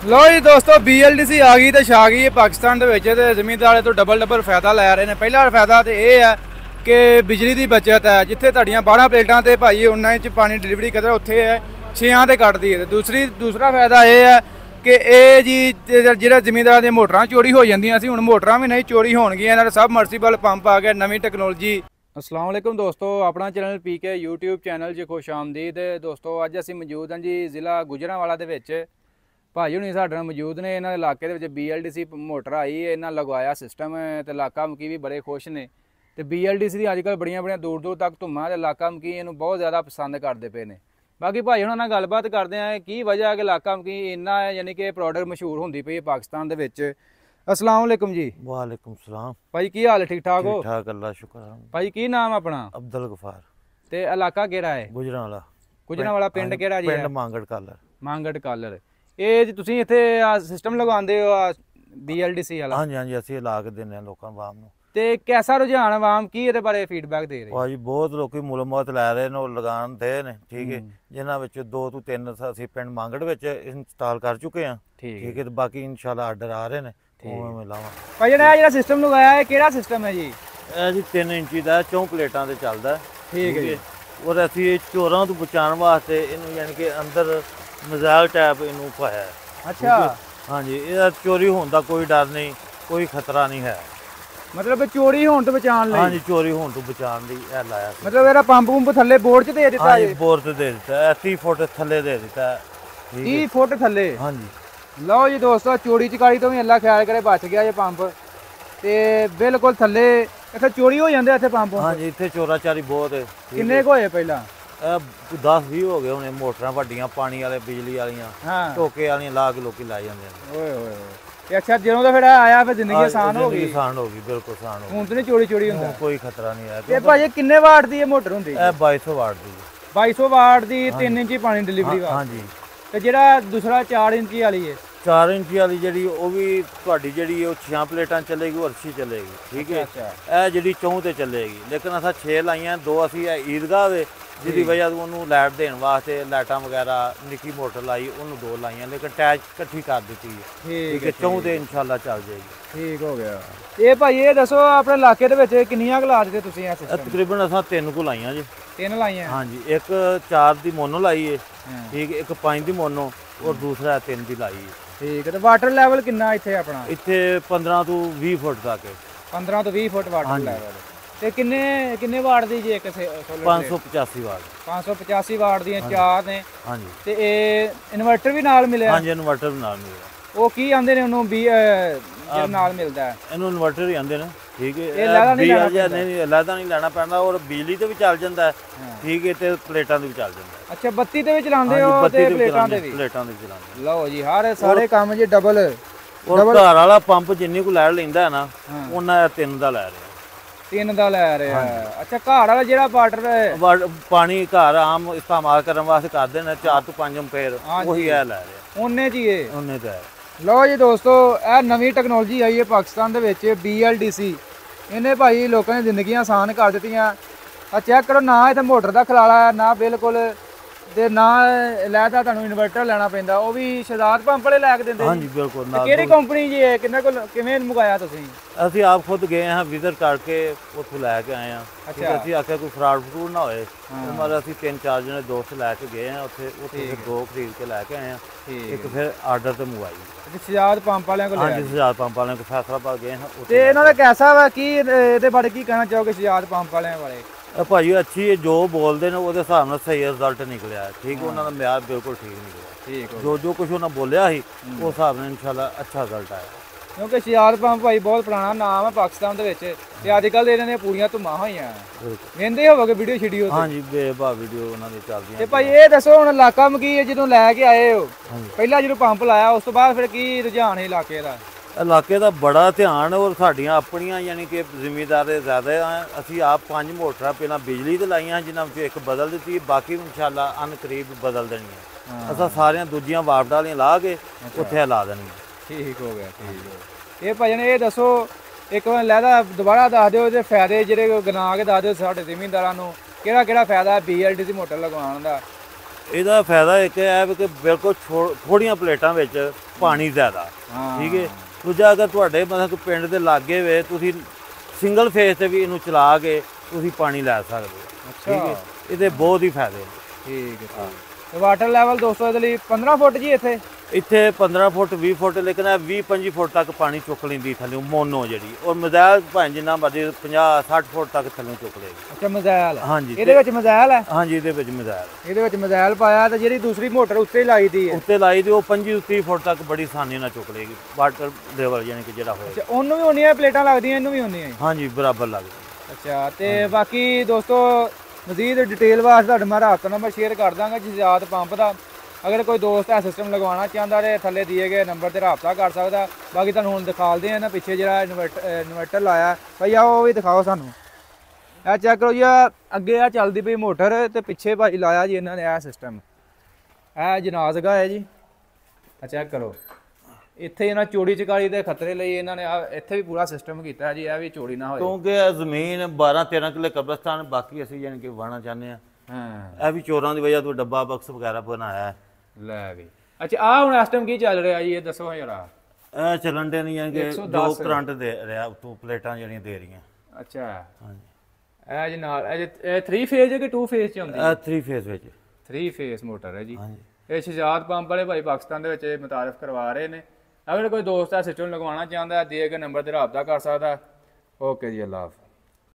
लो जी दोस्तों BLDC आ गई तो छा गई है पाकिस्तान के जमींदार तो डबल फायदा लै रहे हैं। पहला फायदा तो यह है कि बिजली की बचत है। जिथे तुहाडियां 12 प्लेटां ते भाई 19 इंच पानी डिलीवरी करदा उत्थे है 6 ते कटदी है। दूसरा फायदा यह है कि ये जी जो जमींदार दी मोटरां चोरी हो जांदियां सी, हुण मोटरां भी नहीं चोरी होणगियां। इन्हां सब मर्सीबल पंप आ गया, नवीं टैक्नोलॉजी। अस्सलाम वालेकुम दोस्तों, अपना चैनल PK YouTube चैनल जी खुश आमदीद दोस्तों। अज असीं मौजूद हाँ जी जिला गुजरांवाला दे विच। भाई हुणी साडे नाल मौजूद ने। इन्हां दे इलाके दे विच BLDC मोटर आई है, इन्हां लगवाया सिस्टम ते इलाका मकी भी बड़े खुश ने। ते BLDC दी अजकल बड़ियां दूर दूर तक धुम्मां ते इलाका मकी इहनूं बहुत ज़्यादा पसंद करदे पे ने। बाकी भाई हुणां नाल गलबात करदे आं की वजह है कि इलाका मकी इन्ना यानी कि प्रोडक्ट मशहूर होंदी पई है पाकिस्तान दे विच। अस्सलाम वालेकुम जी। वालेकुम सलाम भाई की हाल है? ठीक ठाक हो? ठीक ठाक अल्लाह शुक्र है। भाई की नाम अपना? अब्दुल गफार। ते इलाका केड़ा है? गुजरांवाला। गुजरांवाला पिंड केड़ा जी? पिंड मांगड़ कालर। मांगड़ कालर। ये जी तुसीं इत्थे सिस्टम लगवांदे हो BLDC वाला? हाँ जी हाँ जी, असीं ला के दिंदे हां लोकां आवाम नूं। ते कैसा रुझान आवाम की इहदे बारे फीडबैक दे रहे? भाजी बहुत लोग मुलम्मत लै रहे ने, लगान दे ने। ठीक है, जिन्हां विच 2 ਤੋਂ 3 असीं पिंड मांगड़ विच इंस्टॉल कर चुके हैं। ठीक है, तो बाकी इंशाल्लाह आर्डर आ रहे ने, उवें में लावां। भाई जेड़ा सिस्टम लगाया है किहड़ा सिस्टम है जी? ਇਹ ਜੀ 3 ਇੰਚੀ ਦਾ 4 ਪਲੇਟਾਂ ਤੇ ਚੱਲਦਾ। ठीक है। ਔਰ ਅਸੀਂ ਇਹ ਚੋਰਾਂ ਤੋਂ ਬਚਾਉਣ ਵਾਸਤੇ ਇਹਨੂੰ ਯਾਨੀ ਕਿ ਅੰਦਰ ਮਜ਼ਾਲ ਟੈਪ ਇਹਨੂੰ ਪਾਇਆ ਹੈ। अच्छा हाँ जी, ਇਹਦਾ ਚੋਰੀ ਹੋਣ ਦਾ ਕੋਈ ਡਰ ਨਹੀਂ, ਕੋਈ ਖਤਰਾ ਨਹੀਂ ਹੈ। मतलब चोरी होने तो बचाने लई? हाँ जी, चोरी होने तो बचाने लई ਇਹ ਲਾਇਆ ਸੀ। मतलब ਇਹਦਾ पंप पंप थल्ले बोर्ड च दे दिता हाँ है? जी, बोर्ड ते दे दिता है, 30 फुट थल्ले दे दिता है। 30 फुट थल्ले? हाँ जी। लो जी दोस्तों, चोरी चकारी तो भी अल्लाह ख्याल करे बच गया ये पंप। ते बिल्कुल थल्ले इत्थे चोरी हो जांदे इत्थे पंप? हाँ जी, इत्थे चोराचारी बहुत है। किन्ने को होए पहला? 10-20 हो गए होने। मोटरां वड्डियां पानी वाले बिजली वालियां टोके वालियां ला के लोकी लाई जांदे ने। ओए ओए ते अच्छा, ਜਦੋਂ ਦਾ ਫਿਰ ਆਇਆ ਫਿਰ ਜ਼ਿੰਦਗੀ ਆਸਾਨ ਹੋ ਗਈ? आसान हो गई, बिल्कुल आसान हो गई। ਹੁਣ ਤੇ ਨਹੀਂ ਚੋਰੀ ਹੁੰਦਾ? कोई खतरा नहीं है। ਤੇ ਭਾਜੀ ਕਿੰਨੇ ਵਾਟ ਦੀ ਇਹ ਮੋਟਰ ਹੁੰਦੀ? ਇਹ 2200 ਵਾਟ ਦੀ। 2200 ਵਾਟ ਦੀ 3 ਇੰਚੀ ਪਾਣੀ ਡਿਲੀਵਰੀ ਵਾ? हाँ जी। ਤੇ ਜਿਹੜਾ ਦੂਸਰਾ 4 ਇੰਚੀ ਵਾਲੀ ਹੈ? 4 ਇੰਚੀ ਵਾਲੀ ਜਿਹੜੀ ਉਹ ਵੀ ਤੁਹਾਡੀ ਜਿਹੜੀ ਉਹ 6 ਪਲੇਟਾਂ ਚੱਲੇਗੀ, ਉਹ ਅੱਛੀ ਚੱਲੇਗੀ। ਠੀਕ ਹੈ, ਇਹ ਜਿਹੜੀ 4 ਤੇ ਚੱਲੇਗੀ। ਲੇਕਿਨ ਅਸਾਂ 6 ਲਾਈਆਂ, 2 ਅਸੀਂ ਈਦਗਾਹ ਦੇ ਜਿਹਦੀ ਵਜ੍ਹਾ ਤੋਂ ਉਹਨੂੰ ਲਾਈਟ ਦੇਣ ਵਾਸਤੇ ਲਾਈਟਾਂ ਵਗੈਰਾ ਨਿੱਕੀ ਮੋਟਰ ਲਾਈ, ਉਹਨੂੰ 2 ਲਾਈਆਂ, ਲੇਕਿਨ ਅਟੈਚ ਇਕੱਠੀ ਕਰ ਦਿੱਤੀ ਹੈ। ਠੀਕ ਹੈ, 4 ਤੇ ਇਨਸ਼ਾਅੱਲਾ ਚੱਲ ਜਾਏਗੀ। ਠੀਕ ਹੋ ਗਿਆ। ਇਹ ਭਾਈ ਇਹ ਦੱਸੋ ਆਪਣੇ ਇਲਾਕੇ ਦੇ ਵਿੱਚ ਕਿੰਨੀਆਂ ਕੁ ਲਾ ਦਿੱਤੇ ਤੁਸੀਂ ਇਹ ਸਿਸਟਮ? ਤਕਰੀਬਨ ਅਸਾਂ 3 ਕੁ ਲਾਈਆਂ ਜੀ। 3 ਲਾਈਆਂ? ਹਾਂਜੀ, ਇੱਕ 4 ਦੀ ਮੋਨੋ ਲਾਈ ਹੈ। ਠੀਕ ਹੈ, ਇੱਕ 5 ਦੀ ਮੋਨੋ ਔਰ ਦੂਸਰਾ 3 ਦੀ ਲਾਈ ਹੈ। ਠੀਕ ਹੈ। ਤੇ ਵਾਟਰ ਲੈਵਲ ਕਿੰਨਾ ਇੱਥੇ ਆਪਣਾ? ਇੱਥੇ 15 ਤੋਂ 20 ਫੁੱਟ ਤੱਕ ਹੈ। 15 ਤੋਂ 20 ਫੁੱਟ ਵਾਟਰ ਲੈਵਲ। ਤੇ ਕਿੰਨੇ ਵਾਟ ਦੀ ਜੀ ਇੱਕ ਸੋਲਰ? 585 ਵਾਟ। 585 ਵਾਟ ਦੀਆਂ 4 ਨੇ? ਹਾਂਜੀ। ਤੇ ਇਹ ਇਨਵਰਟਰ ਵੀ ਨਾਲ ਮਿਲਿਆ? ਹਾਂਜੀ, ਇਨਵਰਟਰ ਵੀ ਨਾਲ ਮਿਲਿਆ। ਉਹ ਕੀ ਆਂਦੇ ਨੇ ਉਹਨੂੰ ਵੀ ਜਿਹੜਾ ਨਾਲ ਮਿਲਦਾ ਹੈ? ਇਹਨੂੰ ਇਨਵਰਟਰ ਹੀ ਆਂਦੇ ਨੇ। ਠੀਕ ਹੈ, ਇਹ ਲਹਿਦਾ ਨਹੀਂ ਲੈਣਾ ਪੈਂਦਾ ਔਰ ਬਿਜਲੀ ਤੇ ਵੀ ਚੱਲ ਜਾਂਦਾ ਹੈ। ਠੀਕ ਹੈ, ਤੇ ਪਲੇਟਾਂ ਤੇ ਵੀ ਚੱਲ ਜਾਂਦਾ ਹੈ। ਅੱਛਾ, ਬੱਤੀ ਤੇ ਵੀ ਚਲਾਉਂਦੇ ਹੋ ਤੇ ਪਲੇਟਾਂ ਤੇ ਵੀ? ਪਲੇਟਾਂ ਤੇ ਵੀ ਚਲਾਉਂਦੇ। ਲਓ ਜੀ, ਸਾਰੇ ਕੰਮ ਜੀ ਡਬਲ। ਔਰ ਘਰ ਵਾਲਾ ਪੰਪ ਜਿੰਨੀ ਕੁ ਲੈਣ ਲੈਂਦਾ ਹੈ ਨਾ, ਉਹਨਾਂ 3 ਦਾ ਲੈ ਰਿਹਾ। 3 ਦਾ ਲੈ ਰਿਹਾ। ਅੱਛਾ, ਘਰ ਵਾਲਾ ਜਿਹੜਾ ਵਾਟਰ ਪਾਣੀ ਘਰ ਆਮ ਇਸਤੇਮਾਲ ਕਰਨ ਵਾਸਤੇ ਕਰਦੇ ਨੇ 4 ਤੋਂ 5 ਐਂਪੀਅਰ, ਉਹੀ ਇਹ ਲੈ ਰਿਹਾ। ਉਹਨੇ ਜੀ ਇਹ ਉਹਨੇ ਤਾਂ ਲਓ ਜੀ ਦੋਸਤੋ, ਇਹ ਨਵੀਂ ਟੈਕਨੋਲੋਜੀ ਆਈ ਹੈ ਪਾਕਿਸਤਾਨ ਦੇ ਵਿੱਚ BLDC। ਇਹਨੇ ਭਾਈ ਲੋਕਾਂ ਦੀਆਂ ਜ਼ਿੰਦਗੀਆਂ ਆਸਾਨ ਕਰ ਦਿੱਤੀਆਂ। ਆ ਚੈੱਕ ਕਰੋ, ਨਾ ਇੱਥੇ ਮੋਟਰ ਦਾ ਖਲਾਲਾ, ਨਾ ਬਿਲਕੁਲ, ਤੇ ਨਾ ਲੈਦਾ ਤੁਹਾਨੂੰ ਇਨਵਰਟਰ ਲੈਣਾ ਪੈਂਦਾ। ਉਹ ਵੀ ਸ਼ਹਿਜ਼ਾਦ ਪੰਪ ਵਾਲੇ ਲੈ ਕੇ ਦਿੰਦੇ? ਹਾਂਜੀ, ਬਿਲਕੁਲ। ਕਿਹੜੀ ਕੰਪਨੀ ਜੀ ਹੈ? ਕਿਵੇਂ ਮੰਗਾਇਆ ਤੁਸੀਂ? ਅਸੀਂ ਆਪ ਖੁਦ ਗਏ ਹਾਂ, ਵਿਜ਼ਿਟ ਕਰਕੇ ਉੱਥੋਂ ਲੈ ਕੇ ਆਏ ਹਾਂ। ਅਸੀਂ ਆਖਿਆ ਕੋਈ ਫਰਾਡ ਫਰੂਡ ਨਾ ਹੋਏ, ਮਤਲਬ ਅਸੀਂ 3-4 ਜਣੇ ਦੋਸਤ ਲੈ ਕੇ ਗਏ ਹਾਂ ਉੱਥੇ ਫਿਰ 2 ਖਰੀਦ ਕੇ ਲੈ ਕੇ ਆਏ ਹਾਂ। ਇੱਕ ਫਿਰ ਆਰਡਰ ਤੇ ਮੰਗਵਾਈ ਸ਼ਹਿਜ਼ਾਦ ਪੰਪ ਵਾਲਿਆਂ ਕੋਲ? ਹਾਂਜੀ, ਸ਼ਹਿਜ਼ਾਦ ਪੰਪ ਵਾਲਿਆਂ ਕੋਲ ਫੈਸਲਾਬਾਦ ਗਏ ਹਾਂ। ਤੇ ਇਹਨਾਂ ਦਾ ਕੈਸਾ ਵਾ? ਕੀ ਇਹਦੇ ਬਾਰੇ ਕੀ ਕਹਿਣਾ ਚਾਹੋਗੇ ਸ਼ਹਿਜ਼ਾਦ ਪੰਪ ਵਾਲਿਆਂ ਬਾਰੇ? ਭਾਈ ਅੱਛੀ ਹੈ, ਜੋ ਬੋਲਦੇ ਨੇ ਉਹਦੇ ਹਿਸਾਬ ਨਾਲ ਸਹੀ ਰਿਜ਼ਲਟ ਨਿਕਲਿਆ। ਠੀਕ, ਉਹਨਾਂ ਦਾ ਮਿਆਰ ਬਿਲਕੁਲ ਠੀਕ ਨਿਕਲਿਆ। ਠੀਕ, ਜੋ ਕੁਝ ਉਹਨਾਂ ਬੋਲਿਆ ਸੀ ਉਸ ਹਿਸਾਬ ਨਾਲ ਇਨਸ਼ਾਅੱਲਾ ਅੱਛਾ ਰਿਜ਼ਲਟ ਆਇਆ। ਕਿਉਂਕਿ ਸ਼ਹਿਜ਼ਾਦ ਪੰਪ ਭਾਈ ਬਹੁਤ ਪੁਰਾਣਾ ਨਾਮ ਹੈ ਪਾਕਿਸਤਾਨ ਦੇ ਵਿੱਚ, ਤੇ ਅੱਜ ਕੱਲ੍ਹ ਇਹਨਾਂ ਦੀਆਂ ਪੂਰੀਆਂ ਧੁੰਮਾਂ ਹੋਈਆਂ। ਵੇਂਦੇ ਹੋਵੋਗੇ ਵੀਡੀਓ ਸ਼ੀਡੀਓ? ਹਾਂਜੀ, ਬੇਬਾ ਵੀਡੀਓ ਉਹਨਾਂ ਦੀ ਚੱਲਦੀਆਂ। ਤੇ ਭਾਈ ਇਹ ਦੱਸੋ, ਹੁਣ ਇਲਾਕਾ ਮਕੀ ਜਦੋਂ ਲੈ ਕੇ ਆਏ ਹੋ, ਪਹਿਲਾਂ ਜਦੋਂ ਪੰਪ ਲਾਇਆ ਉਸ ਤੋਂ ਬਾਅਦ ਫਿਰ ਕੀ ਰੁਝਾਨ ਹੈ ਇਲਾਕੇ ਦਾ? ਇਲਾਕੇ ਦਾ ਬੜਾ ਧਿਆਨ, ਔਰ ਸਾਡੀਆਂ ਆਪਣੀਆਂ ਯਾਨੀ ਕਿ ਜ਼ਿਮੀਂਦਾਰ ਦੇ ਜ਼ਿਆਦਾ ਆ। ਅਸੀਂ ਆਪ 5 ਮੋਟਰਾਂ ਪਹਿਲਾਂ ਬਿਜਲੀ ਤੇ ਲਾਈਆਂ, ਜਿਨ੍ਹਾਂ ਵਿੱਚੋਂ ਇੱਕ ਬਦਲ ਦਿੱਤੀ, ਬਾਕੀ ਇਨਸ਼ਾਅੱਲਾ ਅਨਕਰੀਬ ਬਦਲ ਦੇਣੀਆਂ। ਅਸਾਂ ਸਾਰੀਆਂ ਦੂਜੀਆਂ ਵਾਪਡਾਂ ਵਾਲੀਆਂ ਲਾ ਕੇ ਉੱਥੇ ਲਾ ਦੇਣੀਆਂ। ਠੀਕ ਹੋ ਗਿਆ। ਠੀਕ। ਇਹ ਭਾਈ ਨੇ ਇਹ ਦੱਸੋ, ਇੱਕ ਵਾਰ ਲੈਦਾ ਦੁਬਾਰਾ ਦੱਸ ਦਿਓ ਇਹਦੇ ਫਾਇਦੇ ਜਿਹੜੇ ਗਿਣਾ ਕੇ ਦੱਸ ਦਿਓ ਸਾਡੇ ਜ਼ਿਮੀਂਦਾਰਾਂ ਨੂੰ, ਕਿਹੜਾ ਫਾਇਦਾ BLDC ਮੋਟਰ ਲਗਵਾਉਣ ਦਾ? ਇਹਦਾ ਫਾਇਦਾ ਇੱਕ ਹੈ ਕਿ ਬਿਲਕੁਲ ਥੋੜੀਆਂ ਪਲੇਟਾਂ ਵਿੱਚ ਪਾਣੀ ਜ਼ਿਆਦਾ ਹਾਂ। ਠੀਕ ਹੈ। ਦੂਜਾ ਅਗਰ ਤੁਹਾਡੇ ਮਤਲਬ ਪਿੰਡ ਦੇ ਲਾਗੇ ਵੇ ਤੁਸੀਂ ਸਿੰਗਲ ਫੇਸ ਤੇ ਵੀ ਇਹਨੂੰ ਚਲਾ ਕੇ ਤੁਸੀਂ ਪਾਣੀ ਲੈ ਸਕਦੇ ਹੋ। ਠੀਕ ਹੈ। ਇਹਦੇ ਬਹੁਤ ਹੀ ਫਾਇਦੇ ਨੇ। ਠੀਕ ਹੈ। ਤੇ ਵਾਟਰ ਲੈਵਲ ਦੋਸਤੋ ਇਹਦੇ ਲਈ 15 ਫੁੱਟ ਜੀ ਇੱਥੇ 15 ਫੁੱਟ 20 ਫੁੱਟ ਲੇਕਿਨ ਇਹ 20-25 ਫੁੱਟ ਤੱਕ ਪਾਣੀ ਚੁੱਕ ਲੈਂਦੀ ਥੱਲੇ ਮੋਨੋ ਜਿਹੜੀ, ਔਰ ਮਜ਼ਾਇਲ ਭਾਵੇਂ ਜਿੰਨਾ ਮਰਜ਼ੀ 50-60 ਫੁੱਟ ਤੱਕ ਥੱਲੇ ਚੁੱਕ ਲੇਗੀ। ਅੱਛਾ ਮਜ਼ਾਇਲ ਹਾਂਜੀ ਇਹਦੇ ਵਿੱਚ ਮਜ਼ਾਇਲ ਹੈ। ਹਾਂਜੀ ਇਹਦੇ ਵਿੱਚ ਮਜ਼ਾਇਲ, ਇਹਦੇ ਵਿੱਚ ਮਜ਼ਾਇਲ ਪਾਇਆ ਤੇ ਜਿਹੜੀ ਦੂਸਰੀ ਮੋਟਰ ਉੱਤੇ ਲਾਈ ਦੀ ਹੈ ਉੱਤੇ ਲਾਈ ਦੀ ਉਹ 25-30 ਫੁੱਟ ਤੱਕ ਬੜੀ ਆਸਾਨੀ ਨਾਲ ਚੁੱਕ ਲੇਗੀ ਵਾਟਰ ਲੈਵਲ ਯਾਨੀ ਕਿ ਜਿਹੜਾ ਹੋਏ। ਅੱਛਾ ਉਹਨੂੰ ਵੀ ਉਨੀਆਂ ਪਲੇਟਾਂ ਲੱਗਦੀਆਂ ਇਹਨੂੰ ਵੀ ਉਨੀਆਂ ਹੀ? ਹਾਂਜੀ ਬਰਾਬਰ ਲੱਗਦੀ। ਅੱਛਾ ਤੇ ਬਾਕੀ ਦੋਸਤੋ ਮਜ਼ੀਦ ਡਿਟੇਲ ਵਾਸਤੇ ਤੁਹਾਡੇ ਮੈਂ ਰਾਬਤਾ ਨੰਬਰ ਸ਼ੇਅਰ ਕਰ ਦਾਂਗਾ ਜਜ਼ਾਤ ਪੰਪ ਦਾ। ਅਗਰ ਕੋਈ ਦੋਸਤ ਇਹ ਸਿਸਟਮ ਲਗਵਾਉਣਾ ਚਾਹੁੰਦਾ ਤੇ ਥੱਲੇ ਦਿਏ ਗਏ ਨੰਬਰ ਤੇ ਰਾਬਤਾ ਕਰ ਸਕਦਾ। ਬਾਕੀ ਤੁਹਾਨੂੰ ਹੁਣ ਦਿਖਾਲਦੇ ਆ ਨਾ ਪਿੱਛੇ ਜਿਹੜਾ ਇਨਵਰਟਰ ਲਾਇਆ ਭਾਈ ਆ ਉਹ ਵੀ ਦਿਖਾਓ ਸਾਨੂੰ। ਇਹ ਚੈੱਕ ਕਰੋ ਜੀ ਅੱਗੇ ਆ ਚੱਲਦੀ ਪਈ ਮੋਟਰ ਤੇ ਪਿੱਛੇ ਭਾਈ ਲਾਇਆ ਜੀ ਇਹਨਾਂ ਨੇ ਇਹ ਸਿਸਟਮ। ਇਹ ਜਨਾਜ਼ਗਾ ਹੈ ਜੀ, ਆ ਚੈੱਕ ਕਰੋ। ਇੱਥੇ ਇਹਨਾਂ ਚੋਰੀ ਚਕਾਰੀ ਦੇ ਖਤਰੇ ਲਈ ਇਹਨਾਂ ਨੇ ਇੱਥੇ ਵੀ ਪੂਰਾ ਸਿਸਟਮ ਕੀਤਾ ਹੈ ਜੀ, ਇਹ ਵੀ ਚੋਰੀ ਨਾ ਹੋਏ ਕਿਉਂਕਿ ਇਹ ਜ਼ਮੀਨ 12-13 ਕਿੱਲੇ ਕਬਰਸਤਾਨ, ਬਾਕੀ ਅਸੀਂ ਯਾਨੀ ਕਿ ਵਾਹਣਾ ਚਾਹੁੰਦੇ ਹਾਂ। ਹਾਂ ਇਹ ਵੀ ਚੋਰਾਂ ਦੀ ਵਜ੍ਹਾ ਤੋਂ ਡੱਬਾ ਬਕਸ ਵਗੈਰਾ ਬਣਾਇਆ ਹੈ। ਲੈ ਵੀ ਅੱਛਾ ਆ ਹੁਣ ਇਸ ਟਾਈਮ ਕੀ ਚੱਲ ਰਿਹਾ ਜੀ ਇਹ ਦੱਸੋ ਜਰਾ। ਇਹ ਚੱਲਣ ਦੇ ਨਹੀਂ ਯਾਨੀ ਕਿ ਜੋ ਕਰੰਟ ਦੇ ਰਿਹਾ ਉਤੋਂ ਪਲੇਟਾਂ ਜਿਹੜੀਆਂ ਦੇ ਰਹੀਆਂ। ਅੱਛਾ ਹਾਂਜੀ ਇਹ ਜੀ ਨਾਲ ਇਹ 3 ਫੇਜ਼ ਹੈ ਕਿ 2 ਫੇਜ਼ ਚ ਹੁੰਦੀ ਹੈ? ਇਹ 3 ਫੇਜ਼ ਵਿੱਚ 3 ਫੇਜ਼ ਮੋਟਰ ਹੈ ਜੀ। ਹਾਂਜੀ ਇਹ ਸ਼ਜਾਤ ਪੰਪ ਵਾਲੇ ਭਾਈ ਪਾਕਿਸਤਾਨ ਦੇ ਵਿੱਚ ਮੁਤਾਰਫ ਕਰਵਾ ਰਹੇ ਨੇ। ਅਗਰ ਕੋਈ ਦੋਸਤ ਹੈ ਸਿਸਟਮ ਲਗਵਾਉਣਾ ਚਾਹੁੰਦਾ ਹੈ ਦਿਏ ਗਏ ਨੰਬਰ ਤੇ ਰਾਬਤਾ ਕਰ ਸਕਦਾ। ਓਕੇ ਜੀ, ਅੱਲਾ ਹਾਫਿਜ਼।